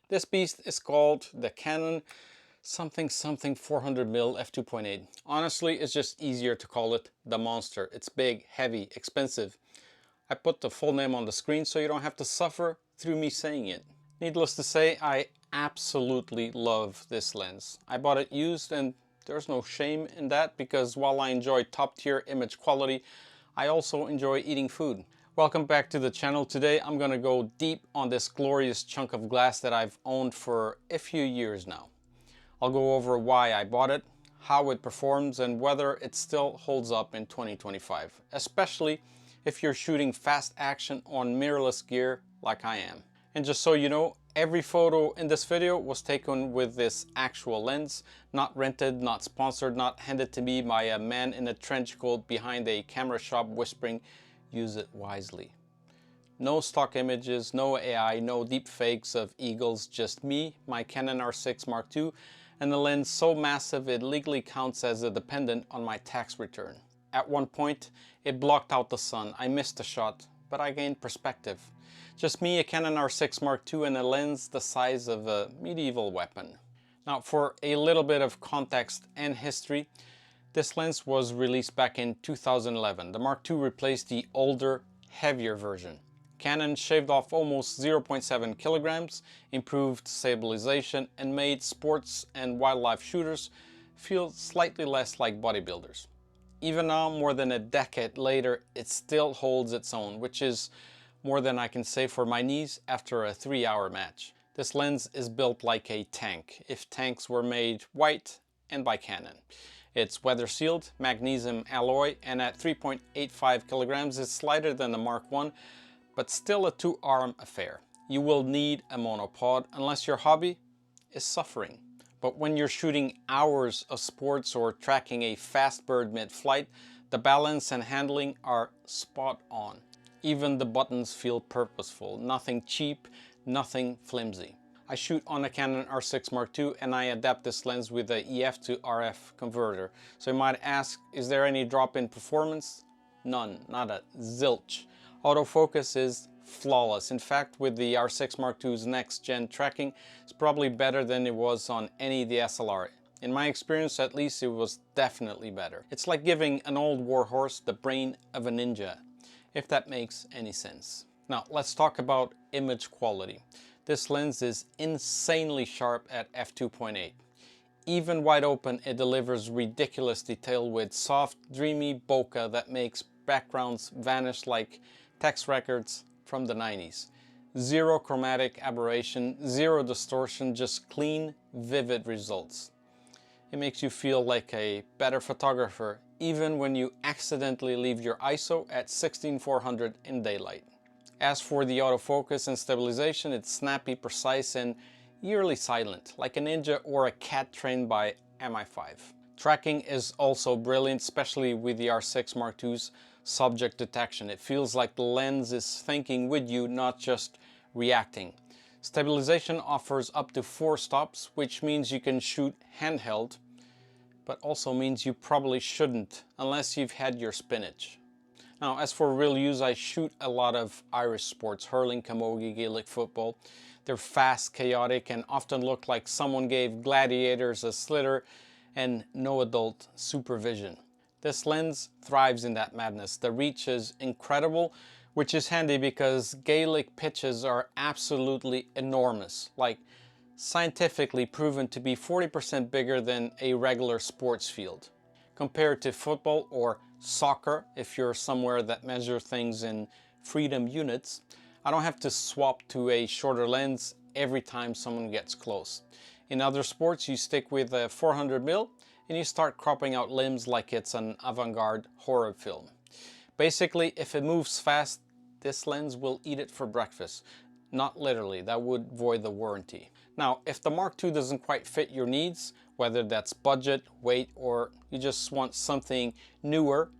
This beast is called the Canon something 400mm f2.8. Honestly, it's just easier to call it the monster. It's big, heavy, expensive. I put the full name on the screen so you don't have to suffer through me saying it. Needless to say, I absolutely love this lens. I bought it used and there's no shame in that, because while I enjoy top tier image quality, I also enjoy eating food. Welcome back to the channel. Today I'm gonna go deep on this glorious chunk of glass that I've owned for a few years now. I'll go over why I bought it, how it performs, and whether it still holds up in 2025, especially if you're shooting fast action on mirrorless gear like I am. And just so you know, every photo in this video was taken with this actual lens, not rented, not sponsored, not handed to me by a man in a trench coat behind a camera shop whispering, "Use it wisely." No stock images, no AI, no deep fakes of eagles, just me, my Canon R6 Mark II, and a lens so massive it legally counts as a dependent on my tax return. At one point, it blocked out the sun. I missed a shot, but I gained perspective. Just me, a Canon R6 Mark II, and a lens the size of a medieval weapon. Now, for a little bit of context and history, this lens was released back in 2011. The Mark II replaced the older, heavier version. Canon shaved off almost 0.7 kilograms, improved stabilization, and made sports and wildlife shooters feel slightly less like bodybuilders. Even now, more than a decade later, it still holds its own, which is more than I can say for my knees after a 3-hour match. This lens is built like a tank, if tanks were made white and by Canon. It's weather sealed, magnesium alloy, and at 3.85 kilograms it's lighter than the Mark I, but still a 2-arm affair. You will need a monopod unless your hobby is suffering. But when you're shooting hours of sports or tracking a fast bird mid-flight, the balance and handling are spot on. Even the buttons feel purposeful, nothing cheap, nothing flimsy. I shoot on a Canon R6 Mark II and I adapt this lens with the EF to RF converter. So you might ask, is there any drop in performance? None, not a zilch. Autofocus is flawless. In fact, with the R6 Mark II's next gen tracking, it's probably better than it was on any DSLR. In my experience, at least, it was definitely better. It's like giving an old warhorse the brain of a ninja, if that makes any sense. Now, let's talk about image quality. This lens is insanely sharp at f2.8. Even wide open, it delivers ridiculous detail with soft, dreamy bokeh that makes backgrounds vanish like text records from the 90s. Zero chromatic aberration, zero distortion, just clean, vivid results. It makes you feel like a better photographer even when you accidentally leave your ISO at 16400 in daylight. As for the autofocus and stabilization, it's snappy, precise, and eerily silent, like a ninja or a cat trained by MI5. Tracking is also brilliant, especially with the R6 Mark II's subject detection. It feels like the lens is thinking with you, not just reacting. Stabilization offers up to 4 stops, which means you can shoot handheld, but also means you probably shouldn't unless you've had your spinach. Now, as for real use, I shoot a lot of Irish sports, hurling, camogie, Gaelic football. They're fast, chaotic, and often look like someone gave gladiators a sliotar and no adult supervision. This lens thrives in that madness. The reach is incredible, which is handy because Gaelic pitches are absolutely enormous, like scientifically proven to be 40% bigger than a regular sports field. Compared to football or soccer, if you're somewhere that measures things in freedom units, I don't have to swap to a shorter lens every time someone gets close. In other sports, you stick with a 400mm and you start cropping out limbs like it's an avant-garde horror film. Basically, if it moves fast, this lens will eat it for breakfast. Not literally, that would void the warranty. Now, if the Mark II doesn't quite fit your needs, whether that's budget, weight, or you just want something newer,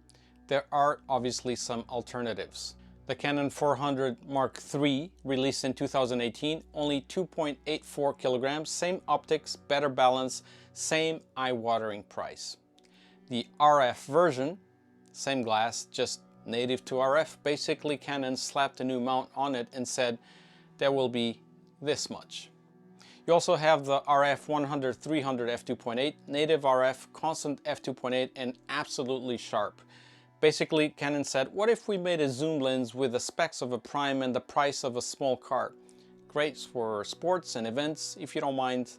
there are obviously some alternatives. The Canon 400 Mark III, released in 2018, only 2.84 kilograms, same optics, better balance, same eye-watering price. The RF version, same glass, just native to RF, basically Canon slapped a new mount on it and said, there will be this much. You also have the RF 100-300 f2.8, native RF, constant f2.8, and absolutely sharp. Basically, Canon said, what if we made a zoom lens with the specs of a prime and the price of a small car? Great for sports and events if you don't mind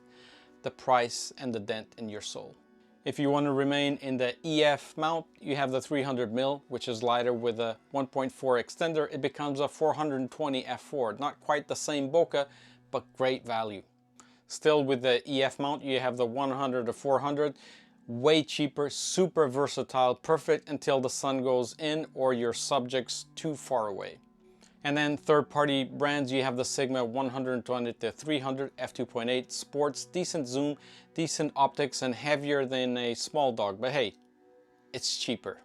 the price and the dent in your soul. If you want to remain in the EF mount, you have the 300mm, which is lighter with a 1.4 extender. It becomes a 420 f4. Not quite the same bokeh, but great value. Still with the EF mount, you have the 100-400. Way cheaper, super versatile, perfect until the sun goes in or your subject's too far away. And then third-party brands, you have the Sigma 120-300 f2.8 sports, decent zoom, decent optics, and heavier than a small dog, but hey, it's cheaper.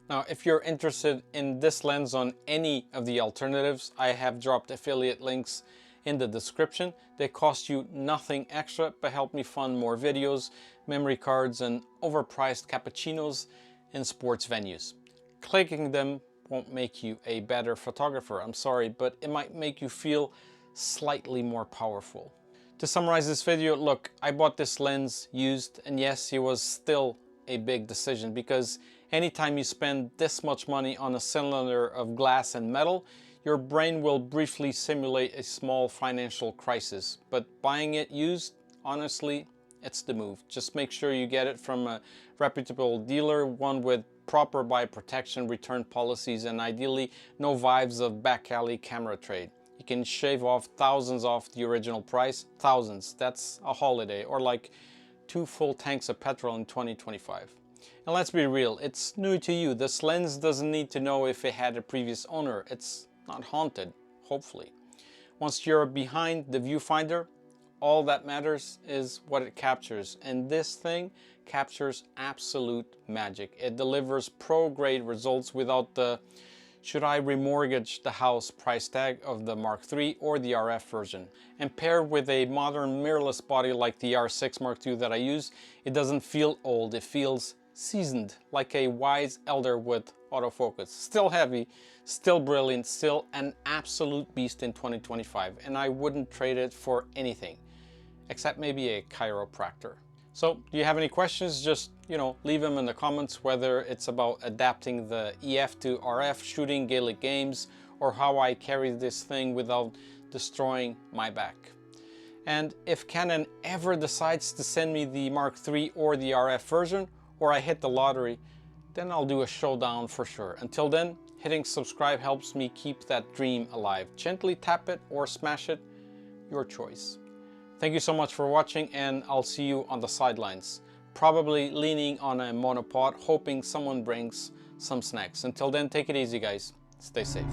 Now, if you're interested in this lens on any of the alternatives, I have dropped affiliate links in the description. They cost you nothing extra, but help me fund more videos, memory cards, and overpriced cappuccinos in sports venues. Clicking them won't make you a better photographer, I'm sorry, but it might make you feel slightly more powerful. To summarize this video, look, I bought this lens used, and yes, it was still a big decision because anytime you spend this much money on a cylinder of glass and metal, your brain will briefly simulate a small financial crisis. But buying it used, honestly, it's the move. Just make sure you get it from a reputable dealer, one with proper buy protection, return policies, and ideally no vibes of back alley camera trade. You can shave off thousands off the original price. Thousands, that's a holiday, or like 2 full tanks of petrol in 2025. And let's be real, it's new to you. This lens doesn't need to know if it had a previous owner. It's not haunted, hopefully. Once you're behind the viewfinder, all that matters is what it captures, and this thing captures absolute magic. It delivers pro-grade results without the should I remortgage the house price tag of the Mark III or the RF version. And paired with a modern mirrorless body like the R6 Mark II that I use, it doesn't feel old, it feels seasoned, like a wise elder with autofocus. Still heavy, still brilliant, still an absolute beast in 2025, and I wouldn't trade it for anything, except maybe a chiropractor. So, do you have any questions? Just, leave them in the comments, whether it's about adapting the EF to RF, shooting Gaelic games, or how I carry this thing without destroying my back. And if Canon ever decides to send me the Mark III or the RF version, or I hit the lottery, then I'll do a showdown for sure. Until then, hitting subscribe helps me keep that dream alive. Gently tap it or smash it, your choice. Thank you so much for watching, and I'll see you on the sidelines. Probably leaning on a monopod, hoping someone brings some snacks. Until then, take it easy, guys. Stay safe.